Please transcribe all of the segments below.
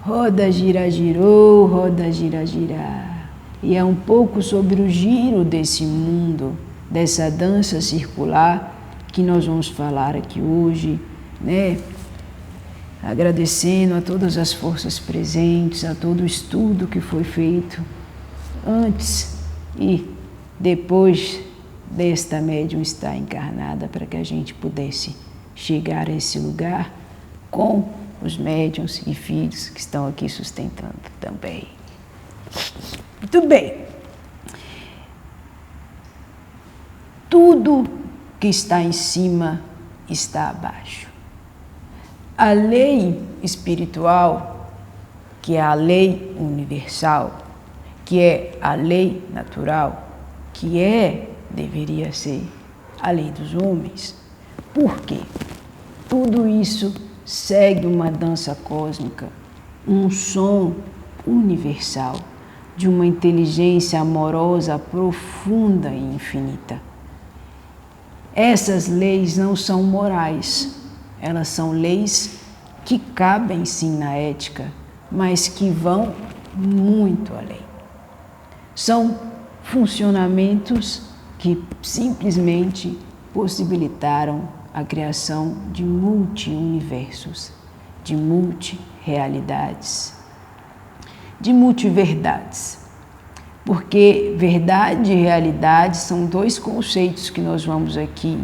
Roda, gira, girou, roda, gira, girar. E é um pouco sobre o giro desse mundo, dessa dança circular que nós vamos falar aqui hoje, né? Agradecendo a todas as forças presentes, a todo o estudo que foi feito antes e depois desta médium estar encarnada, para que a gente pudesse chegar a esse lugar com os médiuns e filhos que estão aqui sustentando também. Muito bem. Tudo que está em cima está abaixo. A lei espiritual, que é a lei universal, que é a lei natural, que deveria ser a lei dos homens. Por quê? Tudo isso segue uma dança cósmica, um som universal, de uma inteligência amorosa profunda e infinita. Essas leis não são morais, elas são leis que cabem sim na ética, mas que vão muito além. São funcionamentos que simplesmente possibilitaram a criação de multi-universos, de multi-realidades, de multiverdades. Porque verdade e realidade são dois conceitos que nós vamos aqui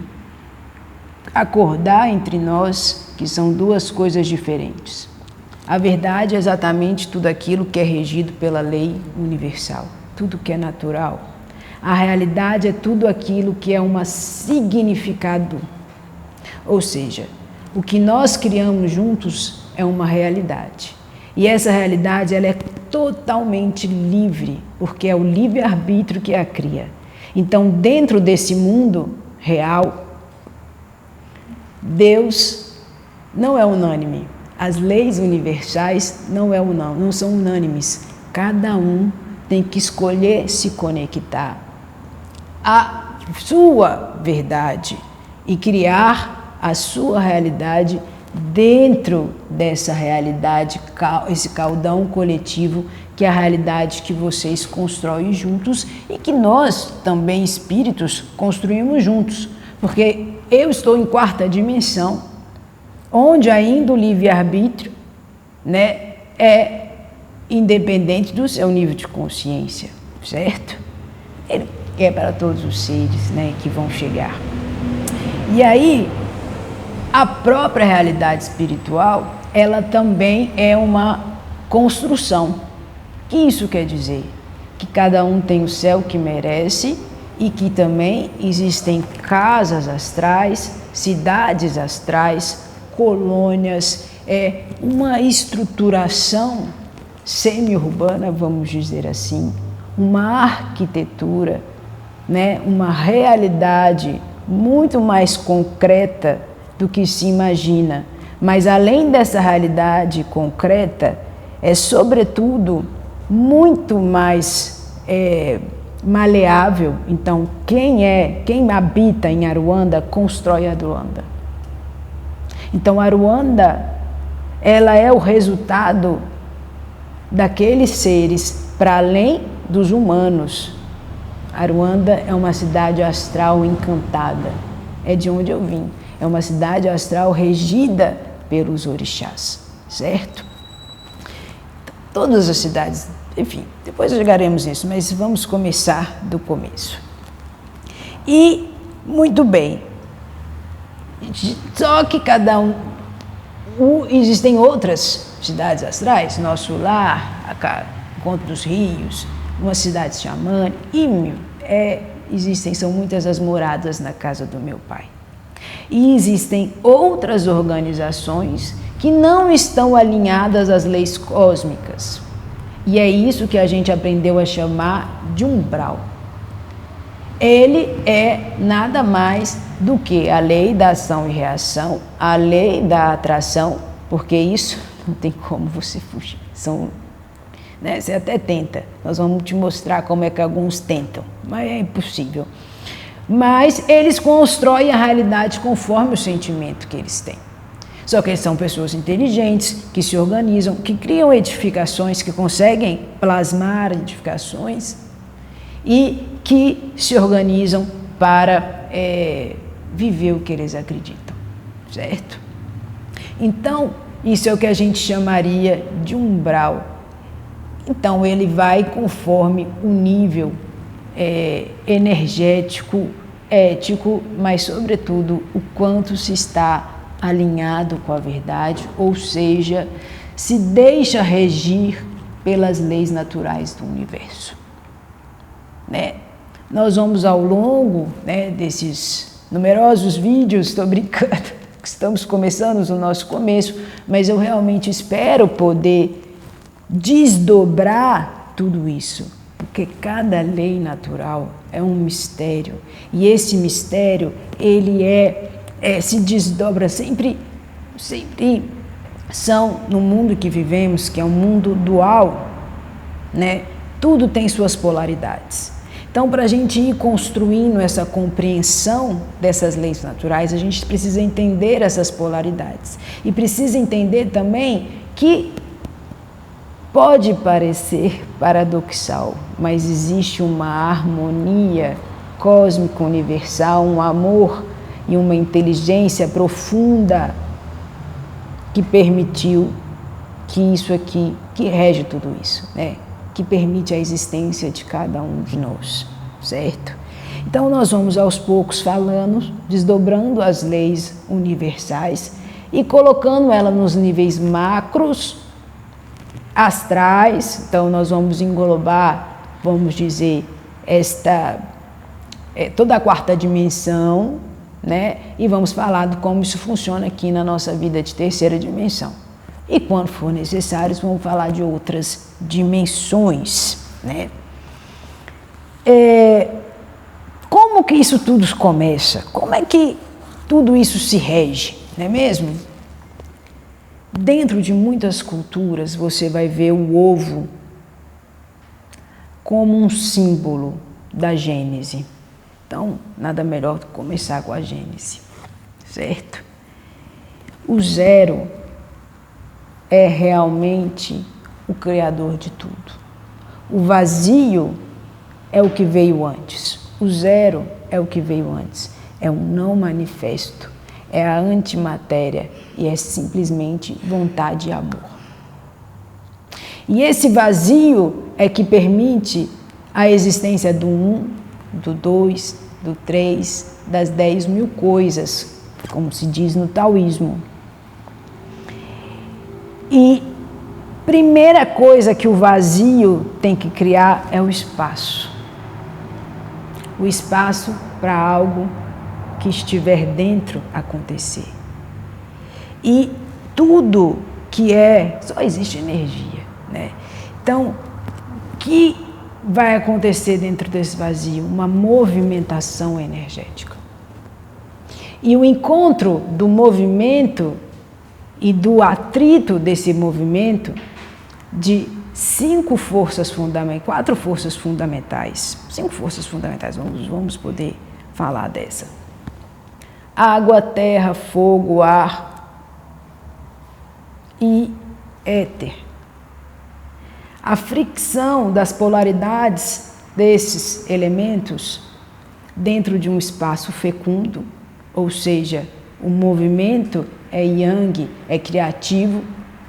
acordar entre nós, que são duas coisas diferentes. A verdade é exatamente tudo aquilo que é regido pela lei universal, tudo que é natural. A realidade é tudo aquilo que é um significado. Ou seja, o que nós criamos juntos é uma realidade. E essa realidade ela é totalmente livre, porque é o livre-arbítrio que a cria. Então, dentro desse mundo real, Deus não é unânime. As leis universais não são unânimes. Cada um tem que escolher se conectar à sua verdade e criar a sua realidade dentro dessa realidade, esse caldão coletivo, que é a realidade que vocês constroem juntos e que nós, também espíritos, construímos juntos. Porque eu estou em quarta dimensão, onde ainda o livre-arbítrio, né, é independente do seu nível de consciência, certo? Ele é para todos os seres, né, que vão chegar. E aí, a própria realidade espiritual, ela também é uma construção. O que isso quer dizer? Que cada um tem o céu que merece e que também existem casas astrais, cidades astrais, colônias, uma estruturação semi-urbana, vamos dizer assim, uma arquitetura, né, uma realidade muito mais concreta do que se imagina. Mas além dessa realidade concreta, é sobretudo muito mais maleável. Então, quem habita em Aruanda, constrói Aruanda. Então, Aruanda, ela é o resultado daqueles seres para além dos humanos. Aruanda é uma cidade astral encantada. É de onde eu vim. É uma cidade astral regida pelos orixás, certo? Todas as cidades, enfim, depois chegaremos nisso, mas vamos começar do começo. E, muito bem, só que cada um, existem outras cidades astrais, Nosso Lar, Encontro dos Rios, uma cidade xamânica, são muitas as moradas na casa do meu pai. E existem outras organizações que não estão alinhadas às leis cósmicas. E é isso que a gente aprendeu a chamar de umbral. Ele é nada mais do que a lei da ação e reação, a lei da atração, porque isso não tem como você fugir. Né, você até tenta, nós vamos te mostrar como é que alguns tentam, mas é impossível. Mas eles constroem a realidade conforme o sentimento que eles têm. Só que são pessoas inteligentes, que se organizam, que criam edificações, que conseguem plasmar edificações e que se organizam para viver o que eles acreditam, certo? Então, isso é o que a gente chamaria de umbral. Então, ele vai conforme o nível energético, ético, mas, sobretudo, o quanto se está alinhado com a verdade, ou seja, se deixa regir pelas leis naturais do universo. Né? Nós vamos, ao longo, né, desses numerosos vídeos, estou brincando, estamos começando o nosso começo, mas eu realmente espero poder desdobrar tudo isso, porque cada lei natural é um mistério, e esse mistério, ele se desdobra sempre são, no mundo que vivemos, que é um mundo dual, né? Tudo tem suas polaridades. Então, para a gente ir construindo essa compreensão dessas leis naturais, a gente precisa entender essas polaridades. E precisa entender também que pode parecer paradoxal, mas existe uma harmonia cósmica universal, um amor e uma inteligência profunda que permitiu que isso aqui, que rege tudo isso, né? Que permite a existência de cada um de nós, certo? Então, nós vamos aos poucos falando, desdobrando as leis universais e colocando ela nos níveis macros, astrais. Então, nós vamos englobar, vamos dizer, toda a quarta dimensão, né? E vamos falar de como isso funciona aqui na nossa vida de terceira dimensão. E quando for necessário, vamos falar de outras dimensões, né? Como que isso tudo começa? Como é que tudo isso se rege, não é mesmo? Dentro de muitas culturas, você vai ver o ovo como um símbolo da Gênese. Então, nada melhor do que começar com a Gênese, certo? O zero é realmente o criador de tudo. O vazio é o que veio antes. O zero é o que veio antes. É um não manifesto. É a antimatéria e é simplesmente vontade e amor. E esse vazio é que permite a existência do 1, do 2, do 3, das 10.000 coisas, como se diz no taoísmo. E primeira coisa que o vazio tem que criar é o espaço. O espaço para algo que estiver dentro acontecer. E tudo que só existe energia, né? Então, o que vai acontecer dentro desse vazio? Uma movimentação energética. E o encontro do movimento e do atrito desse movimento de 5 forças fundamentais, 4 forças fundamentais, 5 forças fundamentais, vamos poder falar dessa. Água, terra, fogo, ar e éter. A fricção das polaridades desses elementos dentro de um espaço fecundo, ou seja, o movimento é yang, é criativo,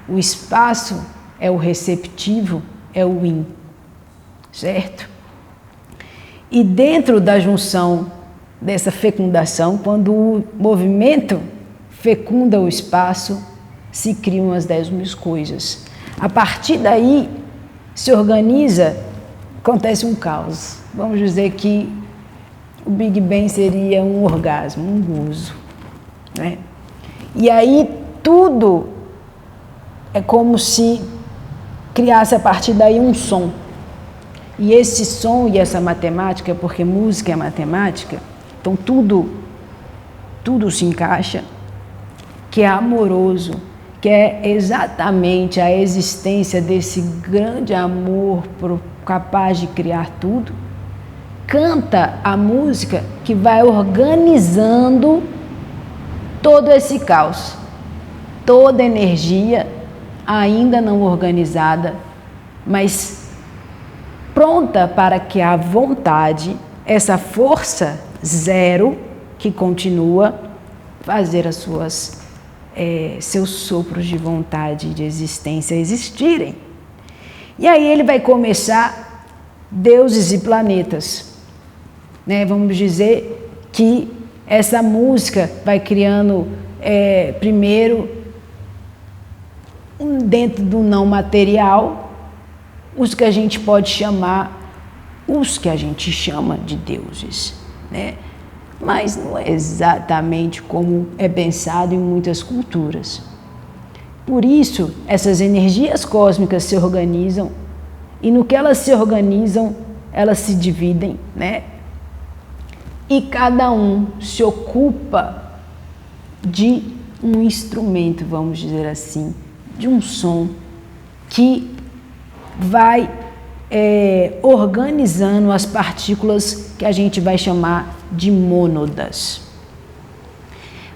o espaço é o receptivo, é o yin, certo? E dentro da junção dessa fecundação, quando o movimento fecunda o espaço, se criam as 10.000 coisas. A partir daí, se organiza, acontece um caos. Vamos dizer que o Big Bang seria um orgasmo, um gozo, né? E aí tudo é como se criasse a partir daí um som. E esse som e essa matemática, porque música é matemática, então tudo se encaixa, que é amoroso, que é exatamente a existência desse grande amor capaz de criar tudo, canta a música que vai organizando todo esse caos. toda energia ainda não organizada, mas pronta para que a vontade, essa força zero que continua, fazer as seus sopros de vontade e de existência existirem. E aí ele vai começar deuses e planetas, né? Vamos dizer que essa música vai criando primeiro dentro do não material os que a gente pode chamar, os que a gente chama de deuses, né? Mas não é exatamente como é pensado em muitas culturas. Por isso, essas energias cósmicas se organizam, e no que elas se organizam, elas se dividem, né? E cada um se ocupa de um instrumento, vamos dizer assim, de um som que vai organizando as partículas que a gente vai chamar de mônadas.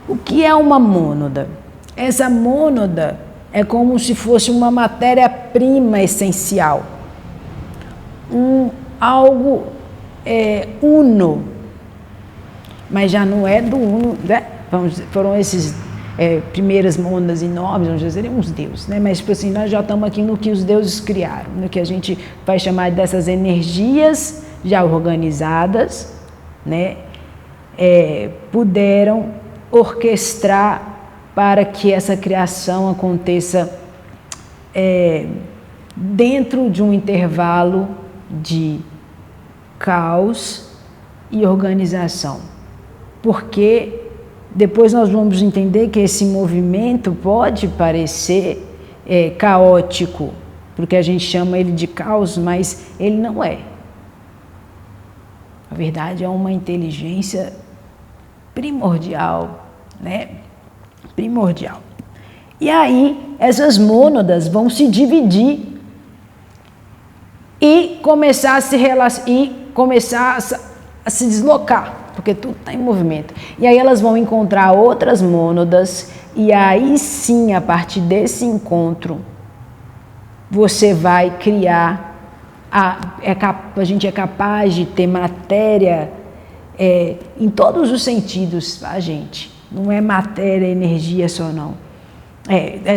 O que é uma mônada? Essa mônada é como se fosse uma matéria-prima essencial, algo uno, mas já não é do uno, né? Foram esses primeiras mônadas enormes, vamos dizer, uns deuses, né? Mas tipo assim, nós já estamos aqui no que os deuses criaram, no que a gente vai chamar dessas energias já organizadas, né? Puderam orquestrar para que essa criação aconteça dentro de um intervalo de caos e organização. Porque depois nós vamos entender que esse movimento pode parecer caótico, porque a gente chama ele de caos, mas ele não é. Na verdade, é uma inteligência primordial, né? Primordial. E aí, essas mônadas vão se dividir e começar a se deslocar, porque tudo está em movimento. E aí elas vão encontrar outras mônadas, e aí sim, a partir desse encontro, você vai criar, a gente é capaz de ter matéria em todos os sentidos, tá, gente? Não é matéria, energia só, não.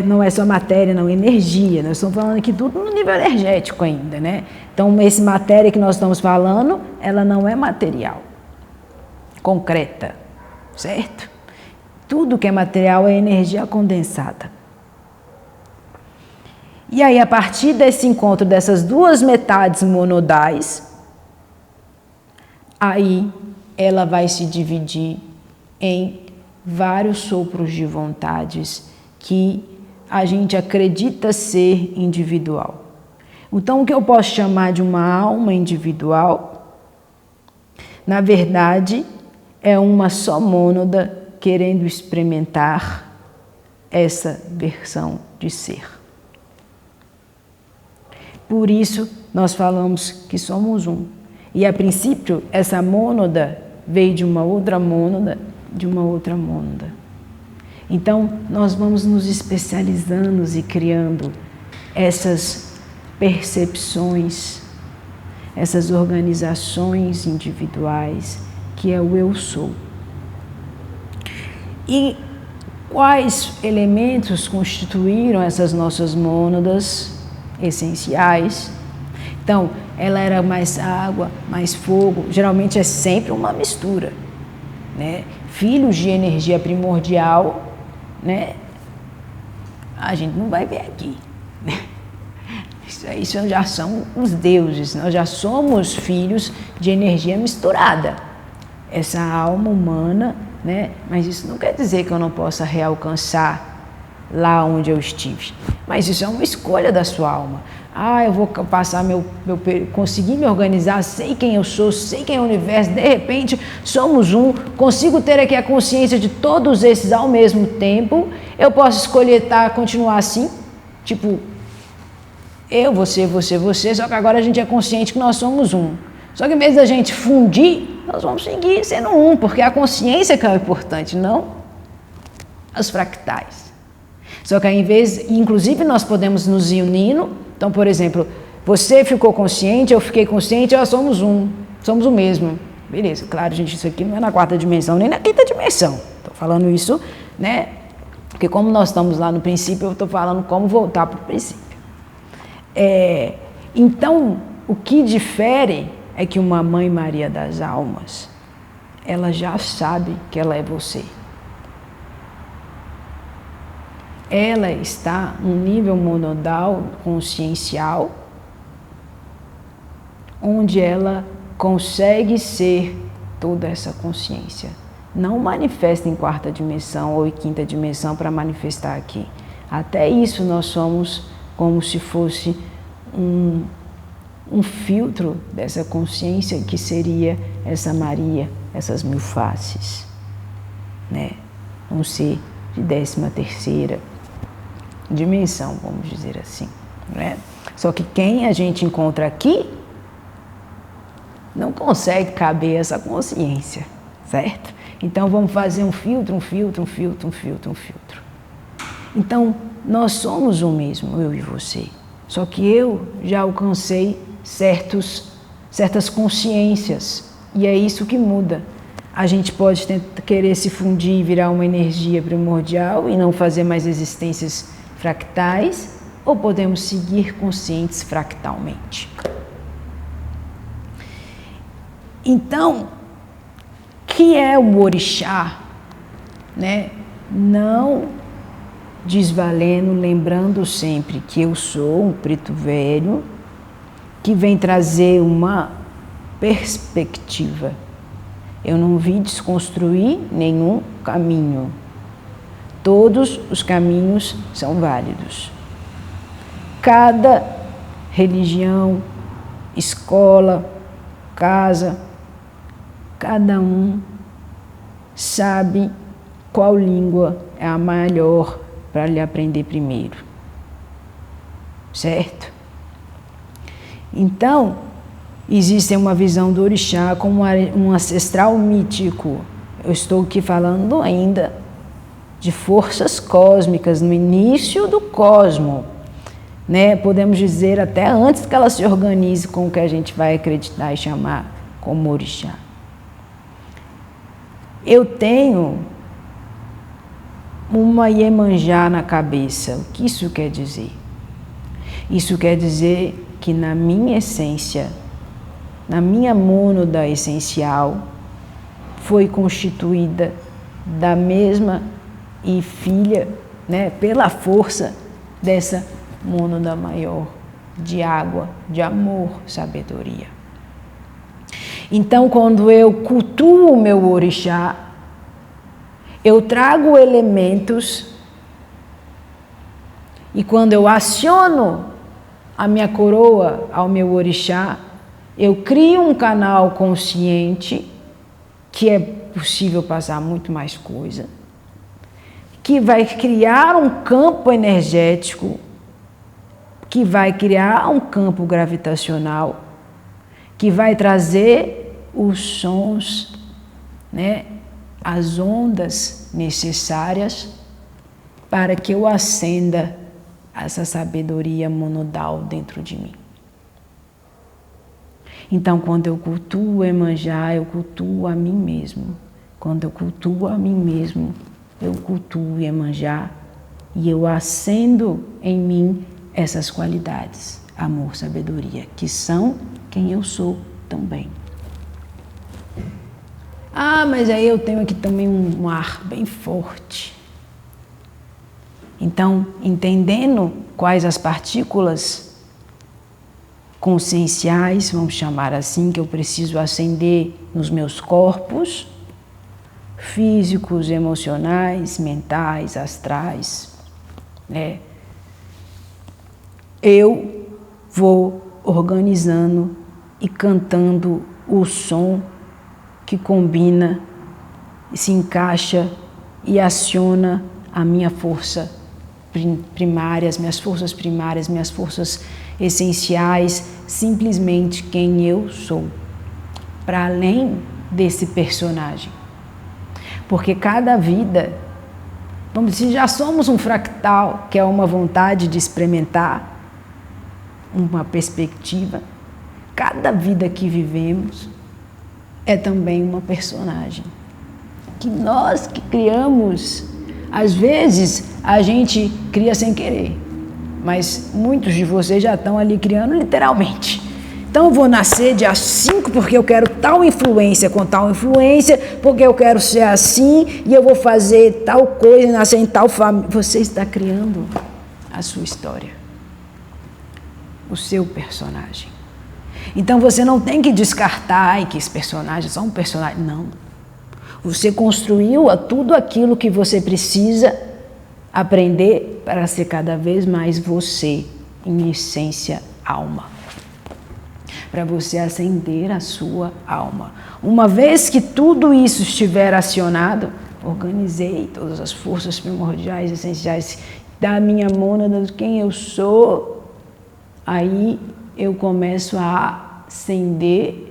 Não é só matéria, não, energia. Nós estamos falando aqui tudo no nível energético ainda, né? Então, essa matéria que nós estamos falando, ela não é material, concreta, certo? Tudo que é material é energia condensada. E aí, a partir desse encontro dessas duas metades monodais, aí ela vai se dividir em vários sopros de vontades que a gente acredita ser individual. Então, o que eu posso chamar de uma alma individual, na verdade, é uma só mônada querendo experimentar essa versão de ser. Por isso, nós falamos que somos um. E, a princípio, essa mônada veio de uma outra mônada, de uma outra mônada. Então, nós vamos nos especializando e criando essas percepções, essas organizações individuais, que é o eu sou. E quais elementos constituíram essas nossas mônadas essenciais? Então, ela era mais água, mais fogo, geralmente é sempre uma mistura, né? Filhos de energia primordial, né? A gente não vai ver aqui, né? Isso já são os deuses, nós já somos filhos de energia misturada, essa alma humana, né? Mas isso não quer dizer que eu não possa realcançar lá onde eu estive, mas isso é uma escolha da sua alma. Eu vou passar conseguir me organizar, sei quem eu sou, sei quem é o universo, de repente somos um, consigo ter aqui a consciência de todos esses ao mesmo tempo. Eu posso escolher continuar assim, tipo, eu, você, só que agora a gente é consciente que nós somos um. Só que em vez da gente fundir, nós vamos seguir sendo um, porque é a consciência que é o importante, não os fractais. Só que ao invés, inclusive nós podemos nos unindo. Então, por exemplo, você ficou consciente, eu fiquei consciente, nós somos o mesmo. Beleza, claro, gente, isso aqui não é na 4ª dimensão, nem na 5ª dimensão. Estou falando isso, né? Porque como nós estamos lá no princípio, eu estou falando como voltar para o princípio. Então, o que difere é que uma Mãe Maria das Almas, ela já sabe que ela é você. Ela está num nível monodal consciencial, onde ela consegue ser toda essa consciência. Não manifesta em 4ª dimensão ou em 5ª dimensão para manifestar aqui. Até isso nós somos como se fosse um filtro dessa consciência que seria essa Maria, essas 1000 faces, né? Um ser de 13ª dimensão, vamos dizer assim, né? Só que quem a gente encontra aqui não consegue caber essa consciência, certo? Então vamos fazer um filtro. Então nós somos o mesmo, eu e você. Só que eu já alcancei certas consciências e é isso que muda. A gente pode querer se fundir e virar uma energia primordial e não fazer mais existências fractais, ou podemos seguir conscientes fractalmente. Então, que é o orixá, né? Não desvalendo, lembrando sempre que eu sou um preto velho que vem trazer uma perspectiva. Eu não vim desconstruir nenhum caminho. Todos os caminhos são válidos. Cada religião, escola, casa, cada um sabe qual língua é a melhor para lhe aprender primeiro. Certo? Então, existe uma visão do orixá como um ancestral mítico. Eu estou aqui falando ainda de forças cósmicas no início do cosmo, né? Podemos dizer até antes que ela se organize com o que a gente vai acreditar e chamar como orixá. Eu tenho uma Iemanjá na cabeça. O que isso quer dizer? Isso quer dizer que na minha essência, na minha mônada essencial, foi constituída da mesma e filha, né, pela força dessa mônada maior, de água, de amor, sabedoria. Então, quando eu cultuo o meu orixá, eu trago elementos e quando eu aciono a minha coroa ao meu orixá, eu crio um canal consciente que é possível passar muito mais coisa, que vai criar um campo energético, que vai criar um campo gravitacional, que vai trazer os sons, né, as ondas necessárias para que eu acenda essa sabedoria monodal dentro de mim. Então, quando eu cultuo Iemanjá, eu cultuo a mim mesmo. Quando eu cultuo a mim mesmo, eu cultuo Iemanjá e eu acendo em mim essas qualidades, amor, sabedoria, que são quem eu sou também. Ah, mas aí eu tenho aqui também um ar bem forte. Então, entendendo quais as partículas conscienciais, vamos chamar assim, que eu preciso acender nos meus corpos, físicos, emocionais, mentais, astrais, né? Eu vou organizando e cantando o som que combina, se encaixa e aciona a minha força primária, as minhas forças primárias, minhas forças essenciais, simplesmente quem eu sou, para além desse personagem. Porque cada vida Vamos dizer, já somos um fractal, que é uma vontade de experimentar uma perspectiva. Cada vida que vivemos é também uma personagem que nós que criamos. Às vezes a gente cria sem querer, mas muitos de vocês já estão ali criando literalmente. Então eu vou nascer dia 5 porque eu quero tal influência com tal influência, porque eu quero ser assim e eu vou fazer tal coisa e nascer em tal família. Você está criando a sua história, o seu personagem. Então você não tem que descartar que esse personagem é só um personagem. Não. Você construiu tudo aquilo que você precisa aprender para ser cada vez mais você, em essência, alma. Para você acender a sua alma. Uma vez que tudo isso estiver acionado, organizei todas as forças primordiais, essenciais da minha mônada, de quem eu sou, aí eu começo a acender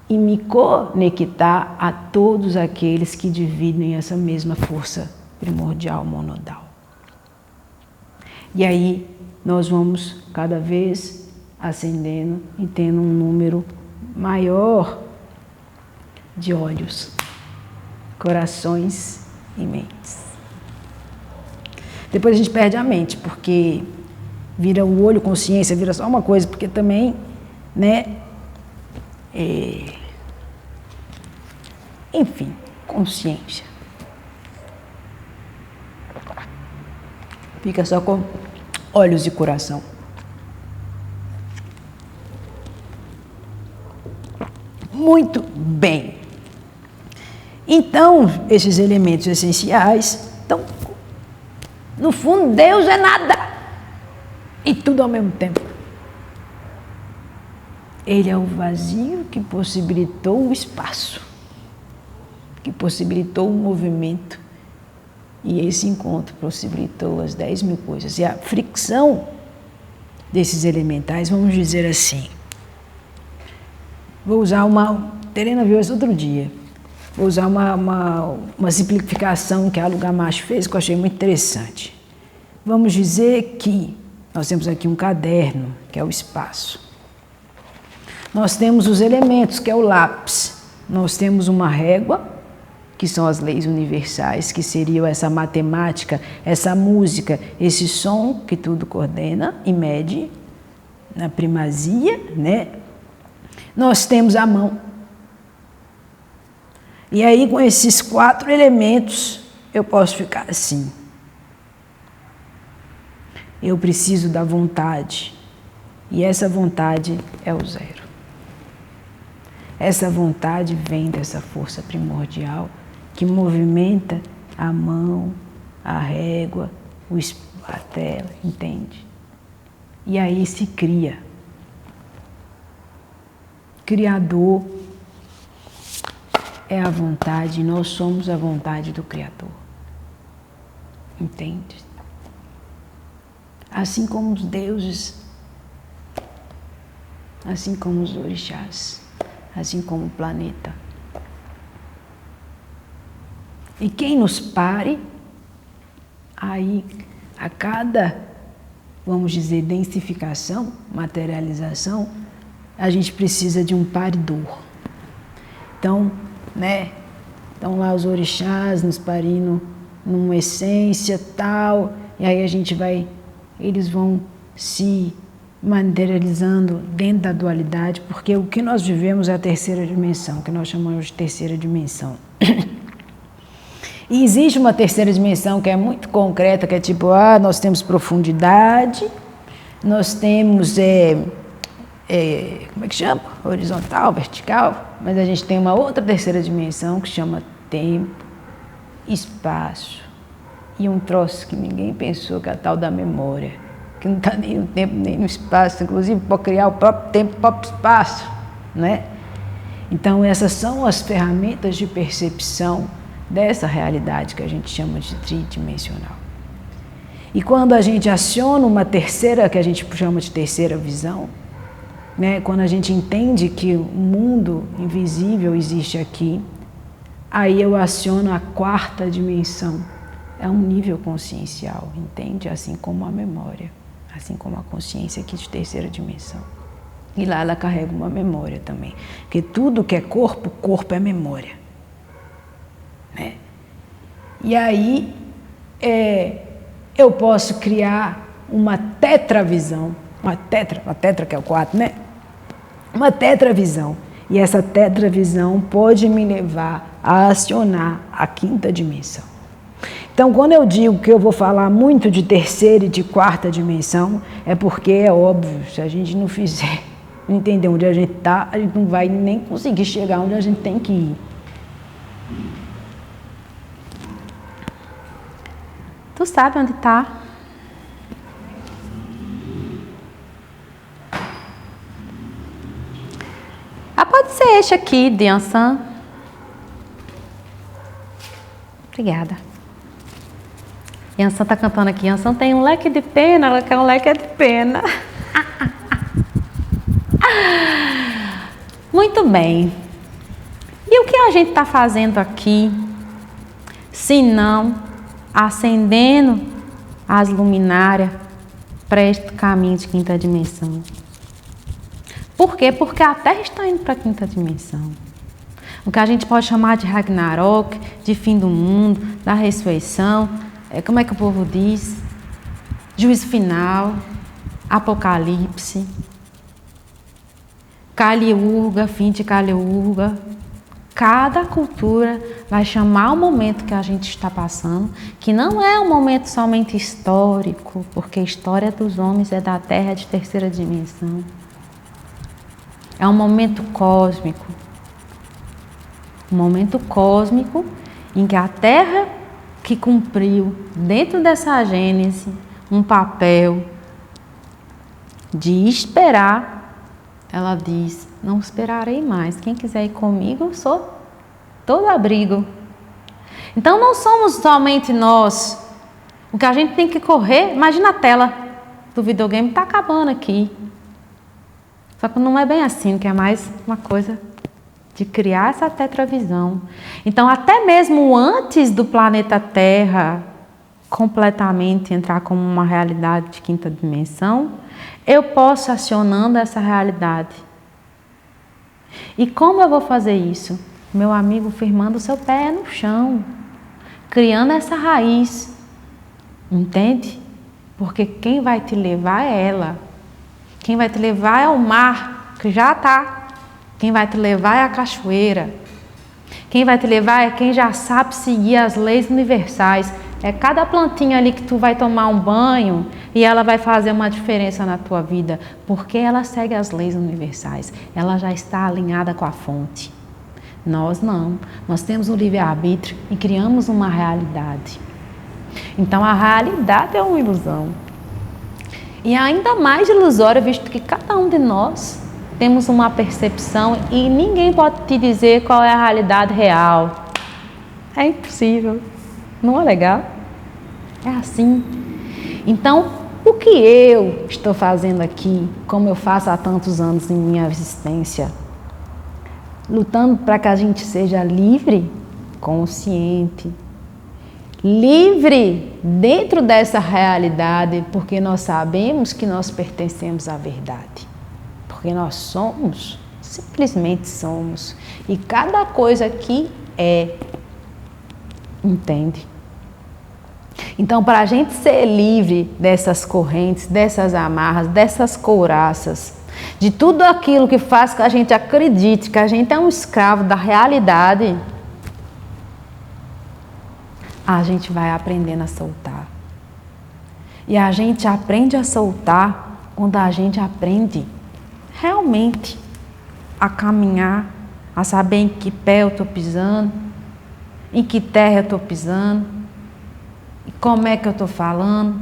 e me conectar a todos aqueles que dividem essa mesma força primordial monodal. E aí nós vamos cada vez ascendendo e tendo um número maior de olhos, corações e mentes. Depois a gente perde a mente, porque vira o olho, consciência, vira só uma coisa, porque também, né, enfim, consciência. Fica só com olhos e coração. Muito bem. Então, esses elementos essenciais, então, no fundo, Deus é nada e tudo ao mesmo tempo. Ele é o vazio que possibilitou o espaço, que possibilitou o movimento, e esse encontro possibilitou as 10.000 coisas. E a fricção desses elementais, vamos dizer assim, vou usar Terena viu isso outro dia, vou usar uma simplificação que a Alu Gamache fez, que eu achei muito interessante. Vamos dizer que nós temos aqui um caderno, que é o espaço. Nós temos os elementos, que é o lápis. Nós temos uma régua, que são as leis universais, que seriam essa matemática, essa música, esse som que tudo coordena e mede na primazia, né? Nós temos a mão. E aí, com esses 4 elementos, eu posso ficar assim. Eu preciso da vontade. E essa vontade é o zero. Essa vontade vem dessa força primordial que movimenta a mão, a régua, a tela, entende? E aí se cria. Criador é a vontade, nós somos a vontade do Criador. Entende? Assim como os deuses, assim como os orixás, assim como o planeta. E quem nos pare, aí a cada, vamos dizer, densificação, materialização, a gente precisa de um paridor. Então, né, estão lá os orixás nos parindo numa essência tal, e aí a gente vai, eles vão se materializando dentro da dualidade, porque o que nós vivemos é a terceira dimensão, que nós chamamos de terceira dimensão. E existe uma terceira dimensão que é muito concreta, que é tipo, nós temos profundidade, nós temos, como é que chama? Horizontal, vertical, mas a gente tem uma outra terceira dimensão que chama tempo, espaço, e um troço que ninguém pensou, que é a tal da memória, que não está nem no tempo, nem no espaço, inclusive pode criar o próprio tempo, o próprio espaço, né? Então essas são as ferramentas de percepção dessa realidade que a gente chama de tridimensional. E quando a gente aciona uma terceira, que a gente chama de terceira visão, né, quando a gente entende que o mundo invisível existe aqui, aí eu aciono a 4ª dimensão. é um nível consciencial, entende? Assim como a memória, assim como a consciência aqui de terceira dimensão. E lá ela carrega uma memória também, porque tudo que é corpo, corpo é memória, né? E aí eu posso criar uma tetravisão, uma tetra que é o 4, né? Uma tetravisão. E essa tetravisão pode me levar a acionar a quinta dimensão. Então, quando eu digo que eu vou falar muito de terceira e de quarta dimensão, é porque é óbvio, se a gente não fizer, não entender onde a gente está, a gente não vai nem conseguir chegar onde a gente tem que ir. Tu sabe onde está? Pode ser este aqui, de Yansan. Obrigada. Yansan está cantando aqui. Yansan tem um leque de pena, ela quer um leque de pena. Muito bem. E o que a gente está fazendo aqui, se não acendendo as luminárias para este caminho de quinta dimensão? Por quê? Porque a Terra está indo para a quinta dimensão. O que a gente pode chamar de Ragnarok, de fim do mundo, da ressurreição, como é que o povo diz? Juízo final, Apocalipse, Kali Yuga, fim de Kali Yuga. Cada cultura vai chamar o momento que a gente está passando, que não é um momento somente histórico, porque a história dos homens é da Terra de terceira dimensão. É um momento cósmico. Um momento cósmico em que a Terra, que cumpriu dentro dessa gênese um papel de esperar, ela diz: não esperarei mais. Quem quiser ir comigo, eu sou todo abrigo. Então não somos somente nós. O que a gente tem que correr, imagina a tela do videogame, está acabando aqui. Só que não é bem assim, que é mais uma coisa de criar essa tetravisão. Então, até mesmo antes do planeta Terra completamente entrar como uma realidade de quinta dimensão, eu posso acionando essa realidade. E como eu vou fazer isso? Meu amigo, firmando o seu pé no chão, criando essa raiz, entende? Porque quem vai te levar é ela. Quem vai te levar é o mar, que já está. Quem vai te levar é a cachoeira. Quem vai te levar é quem já sabe seguir as leis universais. É cada plantinha ali que tu vai tomar um banho e ela vai fazer uma diferença na tua vida, porque ela segue as leis universais. Ela já está alinhada com a fonte. Nós não. Nós temos um livre-arbítrio e criamos uma realidade. Então a realidade é uma ilusão. E ainda mais ilusória, visto que cada um de nós temos uma percepção e ninguém pode te dizer qual é a realidade real. É impossível. Não é legal? É assim. Então, o que eu estou fazendo aqui, como eu faço há tantos anos em minha existência? Lutando para que a gente seja livre, consciente, livre dentro dessa realidade, porque nós sabemos que nós pertencemos à verdade. Porque nós somos, simplesmente somos. E cada coisa aqui é, entende? Então, para a gente ser livre dessas correntes, dessas amarras, dessas couraças, de tudo aquilo que faz que a gente acredite que a gente é um escravo da realidade, a gente vai aprendendo a soltar. E a gente aprende a soltar quando a gente aprende realmente a caminhar, a saber em que pé eu estou pisando, em que terra eu estou pisando, e como é que eu estou falando.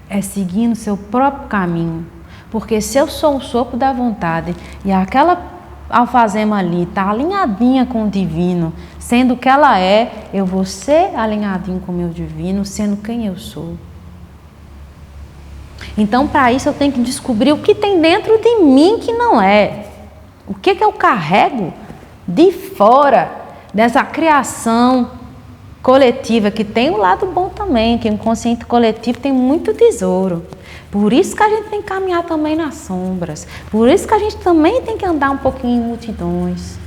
É seguindo o seu próprio caminho. Porque se eu sou um sopro da vontade e aquela alfazema ali está alinhadinha com o divino, sendo o que ela é, eu vou ser alinhadinho com o meu divino, sendo quem eu sou. Então, para isso, eu tenho que descobrir o que tem dentro de mim que não é. O que eu carrego de fora dessa criação coletiva, que tem o lado bom também, que o inconsciente coletivo tem muito tesouro. Por isso que a gente tem que caminhar também nas sombras. Por isso que a gente também tem que andar um pouquinho em multidões.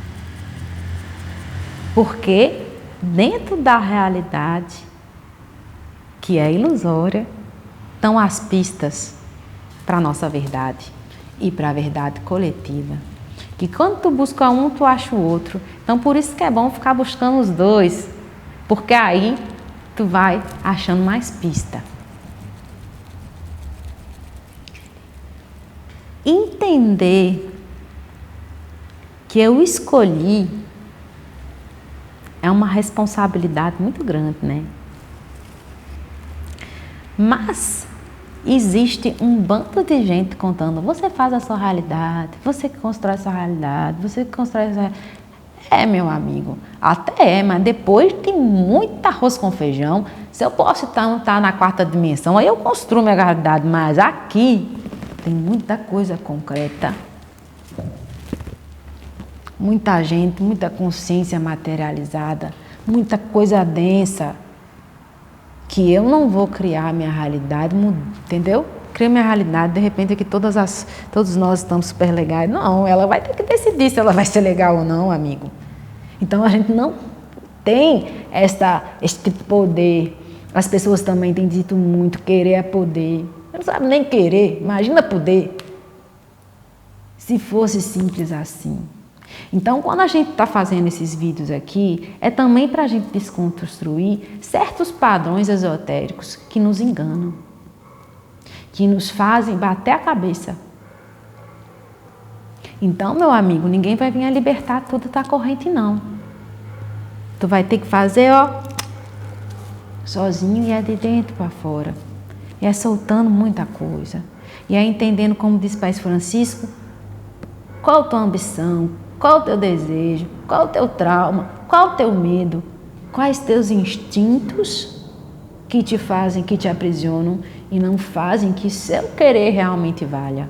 Porque dentro da realidade, que é ilusória, estão as pistas para a nossa verdade e para a verdade coletiva. Que quando tu busca um, tu acha o outro. Então por isso que é bom ficar buscando os dois, porque aí tu vai achando mais pista. Entender que eu escolhi é uma responsabilidade muito grande, né? Mas existe um bando de gente contando, você faz a sua realidade, você que constrói a sua realidade, você que constrói a sua... É, meu amigo, até é, mas depois tem muito arroz com feijão. Se eu posso estar na quarta dimensão, aí eu construo minha realidade, mas aqui tem muita coisa concreta. Muita gente, muita consciência materializada, muita coisa densa, que eu não vou criar minha realidade, entendeu? Crio minha realidade, de repente aqui todos nós estamos super legais. Não, ela vai ter que decidir se ela vai ser legal ou não, amigo. Então a gente não tem este poder. As pessoas também têm dito muito, querer é poder. Não sabe nem querer, imagina poder. Se fosse simples assim. Então, quando a gente está fazendo esses vídeos aqui, é também para a gente desconstruir certos padrões esotéricos que nos enganam, que nos fazem bater a cabeça. Então, meu amigo, ninguém vai vir a libertar tudo da corrente, não. Tu vai ter que fazer, ó, sozinho, e é de dentro para fora. E é soltando muita coisa. E é entendendo, como diz Pai Francisco, qual a tua ambição, qual o teu desejo, qual o teu trauma, qual o teu medo, quais teus instintos que te fazem, que te aprisionam e não fazem que seu querer realmente valha.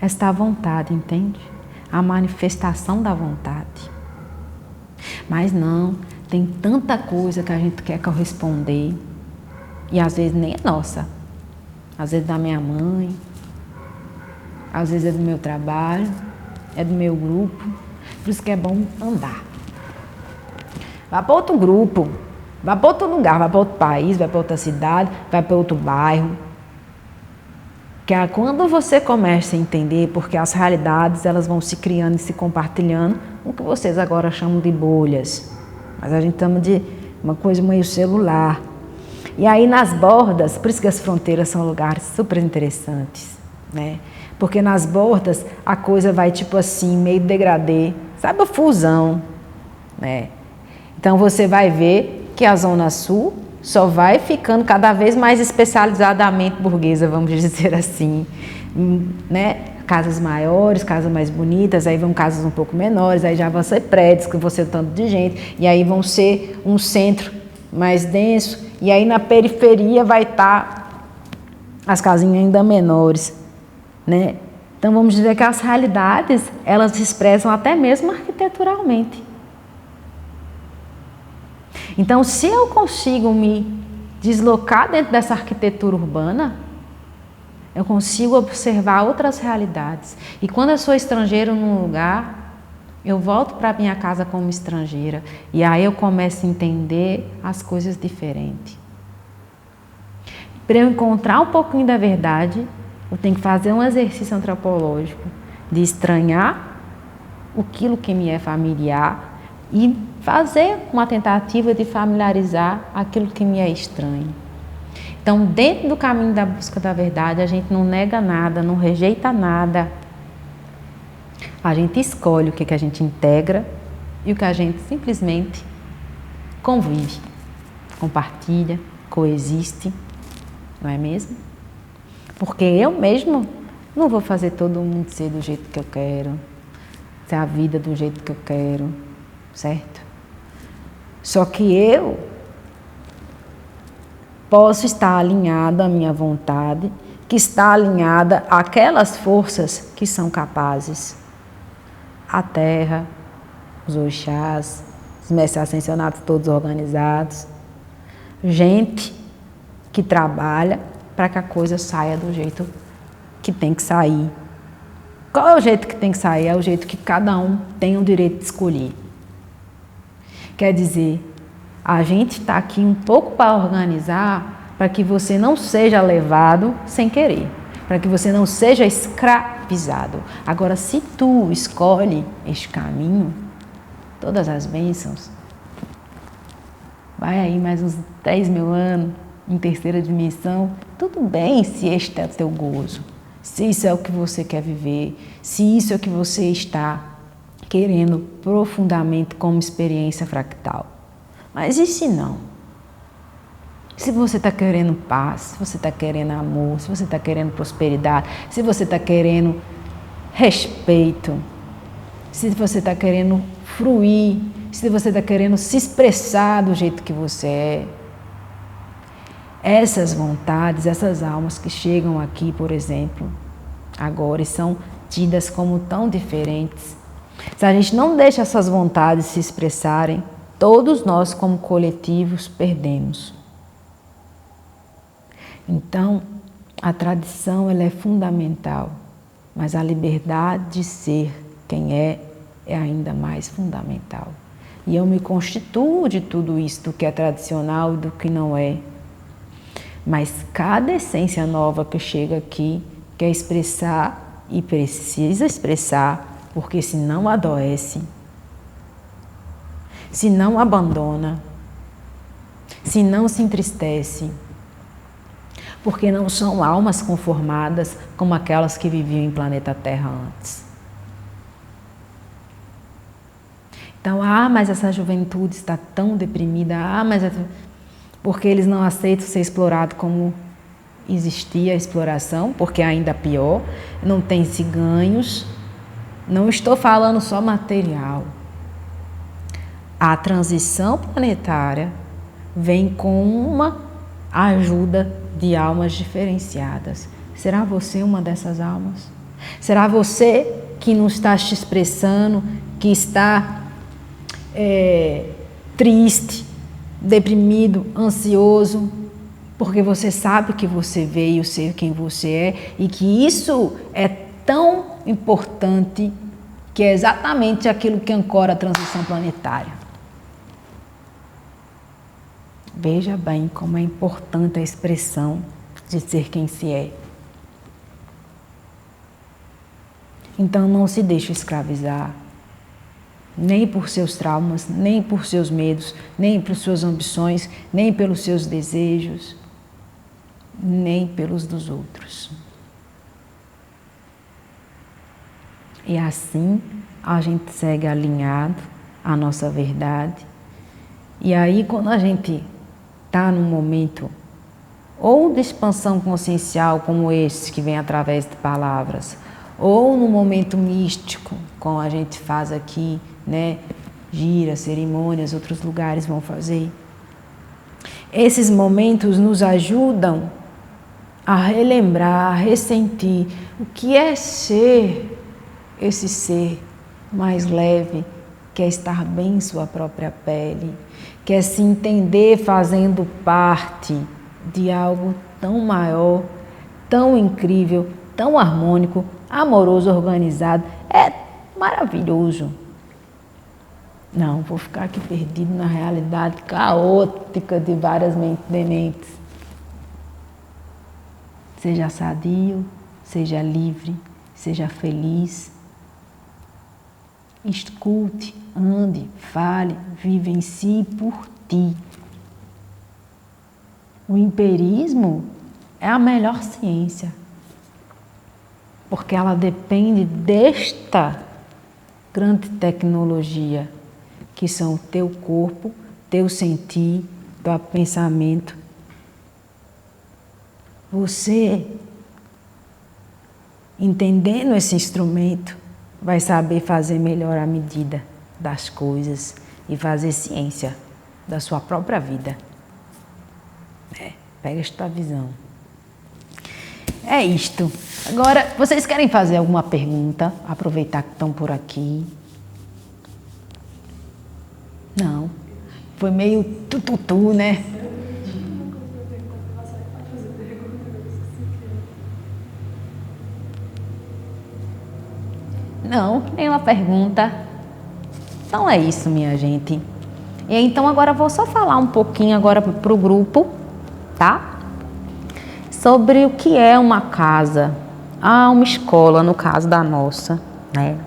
Esta vontade, entende? A manifestação da vontade. Mas não, tem tanta coisa que a gente quer corresponder e às vezes nem é nossa. Às vezes da minha mãe, às vezes é do meu trabalho, é do meu grupo. Por isso que é bom andar. Vá para outro grupo, vá para outro lugar, vá para outro país, vá para outra cidade, vá para outro bairro. Que é quando você começa a entender, porque as realidades elas vão se criando e se compartilhando, o que vocês agora chamam de bolhas. Mas a gente chama de uma coisa meio celular. E aí nas bordas, por isso que as fronteiras são lugares super interessantes, né? Porque nas bordas a coisa vai tipo assim, meio degradê, sabe a fusão, né? Então você vai ver que a Zona Sul só vai ficando cada vez mais especializadamente burguesa, vamos dizer assim, né? Casas maiores, casas mais bonitas, aí vão casas um pouco menores, aí já vão ser prédios, que vão ser tanto de gente, e aí vão ser um centro mais denso, e aí na periferia vai estar as casinhas ainda menores, né? Então vamos dizer que as realidades, elas se expressam até mesmo arquiteturalmente. Então, se eu consigo me deslocar dentro dessa arquitetura urbana, eu consigo observar outras realidades. E quando eu sou estrangeiro num lugar, eu volto para minha casa como estrangeira. E aí eu começo a entender as coisas diferentes. Para eu encontrar um pouquinho da verdade, eu tenho que fazer um exercício antropológico de estranhar aquilo que me é familiar e fazer uma tentativa de familiarizar aquilo que me é estranho. Então, dentro do caminho da busca da verdade, a gente não nega nada, não rejeita nada. A gente escolhe o que a gente integra e o que a gente simplesmente convive, compartilha, coexiste, não é mesmo? Porque eu mesmo não vou fazer todo mundo ser do jeito que eu quero, ser a vida do jeito que eu quero, certo? Só que eu posso estar alinhada à minha vontade, que está alinhada àquelas forças que são capazes. A terra, os orixás, os mestres ascensionados todos organizados, gente que trabalha para que a coisa saia do jeito que tem que sair. Qual é o jeito que tem que sair? É o jeito que cada um tem o direito de escolher. Quer dizer, a gente está aqui um pouco para organizar para que você não seja levado sem querer, para que você não seja escravizado. Agora, se tu escolhe este caminho, todas as bênçãos, vai aí mais uns 10.000 anos em terceira dimensão, tudo bem se este é o teu gozo, se isso é o que você quer viver, se isso é o que você está querendo profundamente como experiência fractal. Mas e se não? Se você está querendo paz, se você está querendo amor, se você está querendo prosperidade, se você está querendo respeito, se você está querendo fruir, se você está querendo se expressar do jeito que você é, essas vontades, essas almas que chegam aqui, por exemplo, agora e são tidas como tão diferentes, se a gente não deixa essas vontades se expressarem, todos nós como coletivos perdemos. Então, a tradição ela é fundamental, mas a liberdade de ser quem é ainda mais fundamental. E eu me constituo de tudo isso, do que é tradicional e do que não é. Mas cada essência nova que chega aqui quer expressar e precisa expressar, porque senão adoece, senão abandona, senão se entristece, porque não são almas conformadas como aquelas que viviam em planeta Terra antes. Então, mas essa juventude está tão deprimida, porque eles não aceitam ser explorados como existia a exploração, porque ainda pior, não tem-se ganhos. Não estou falando só material. A transição planetária vem com uma ajuda de almas diferenciadas. Será você uma dessas almas? Será você que não está se expressando, que está triste, deprimido, ansioso, porque você sabe que você veio ser quem você é e que isso é tão importante, que é exatamente aquilo que ancora a transição planetária. Veja bem como é importante a expressão de ser quem se é. Então não se deixe escravizar, nem por seus traumas, nem por seus medos, nem por suas ambições, nem pelos seus desejos, nem pelos dos outros. E assim a gente segue alinhado à nossa verdade. E aí quando a gente está num momento ou de expansão consciencial como esse que vem através de palavras, ou no momento místico, como a gente faz aqui, né? Gira, cerimônias, outros lugares vão fazer. Esses momentos nos ajudam a relembrar, a ressentir o que é ser esse ser mais leve, que é estar bem em sua própria pele, que é se entender fazendo parte de algo tão maior, tão incrível, tão harmônico, amoroso, organizado. É maravilhoso. Não, vou ficar aqui perdido na realidade caótica de várias mentes. Seja sadio, seja livre, seja feliz. Escute, ande, fale, vivencie por ti. O empirismo é a melhor ciência, porque ela depende desta grande tecnologia, que são o teu corpo, teu sentir, teu pensamento. Você, entendendo esse instrumento, vai saber fazer melhor a medida das coisas e fazer ciência da sua própria vida. Pega esta visão. É isto. Agora, vocês querem fazer alguma pergunta? Aproveitar que estão por aqui. Não. Foi meio tututu, né? Não, nenhuma pergunta. Então é isso, minha gente. E então agora eu vou só falar um pouquinho agora para o grupo, tá? Sobre o que é uma casa, uma escola, no caso da nossa, né?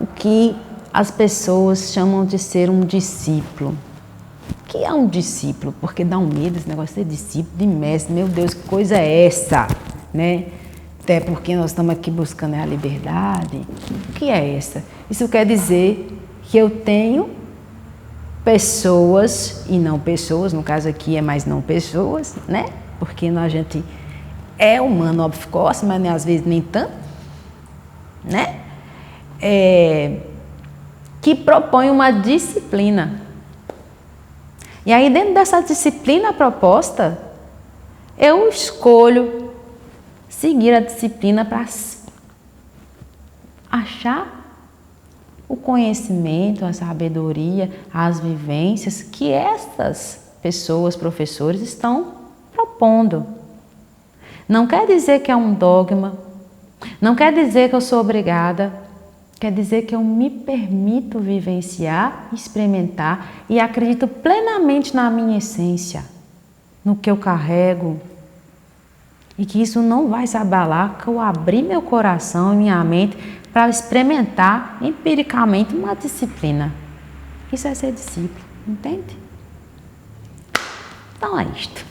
O que as pessoas chamam de ser um discípulo. O que é um discípulo? Porque dá um medo esse negócio de ser discípulo, de mestre. Meu Deus, que coisa é essa, né? Até porque nós estamos aqui buscando a liberdade. O que é essa? Isso quer dizer que eu tenho pessoas e não pessoas, no caso aqui é mais não pessoas, né? Porque a gente é humano, of course, mas às vezes nem tanto, né? Que propõe uma disciplina. E aí dentro dessa disciplina proposta, eu escolho seguir a disciplina para achar o conhecimento, a sabedoria, as vivências que essas pessoas, professores, estão propondo. Não quer dizer que é um dogma, não quer dizer que eu sou obrigada, quer dizer que eu me permito vivenciar, experimentar e acredito plenamente na minha essência, no que eu carrego. E que isso não vai se abalar, que eu abri meu coração e minha mente para experimentar empiricamente uma disciplina. Isso é ser discípulo, entende? Então é isto.